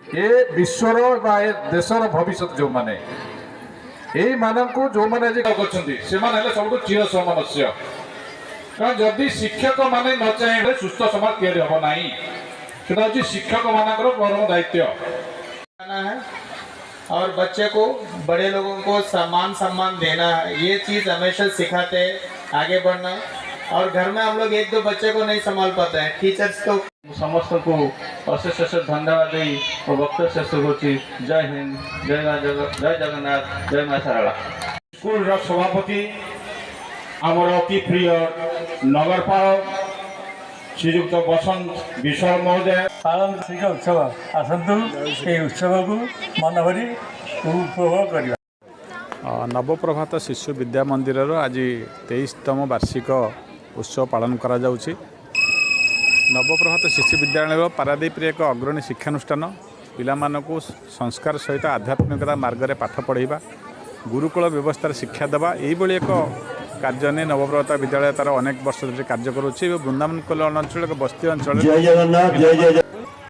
ए विश्वर बा ए देशर भविष्य जो माने यही मानक जो मैंने आज सब चिर समस्या कारण जदि शिक्षक माने न चाहिए सुस्थ समाज तैयारी हम ना हूँ शिक्षक मान परम दायित्व है और बच्चे को बड़े लोगों को सम्मान देना है। ये चीज़ हमेशा सिखाते हैं आगे बढ़ना। और घर में हम लोग एक दो बच्चे को नहीं संभाल पाते हैं, टीचर्स तो समस्त को अशेष अशेष धन्यवाद दी और वक्तव्य शेष होची। जय हिंद, जय जगन्नाथ, जय मां शारदा। स्कूल सभापति आमर अति प्रिय नगरपाल श्रीयुक्त बसंत विश्वाल महोदय पारंपरिक उत्सव आसतु ये उत्सव को मन भरी उपभोग करवा। नवप्रभात शिशु विद्या मंदिर आज 23तम वार्षिक उत्सव पालन करा जाउछि। नवप्रभात शिशु विद्यालय पारादीप एक अग्रणी शिक्षानुष्ठान पिलामानकु संस्कार सहित आध्यात्मिकता मार्ग पाठ पढ़ाइबा गुरुकुल व्यवस्था शिक्षा देवा यही एक कार्य नहीं नवप्रभात विद्यालय तार अनेक वर्ष धरि कार्य करुच्ची। वृंदावन अंचल एक बस्ती अंचल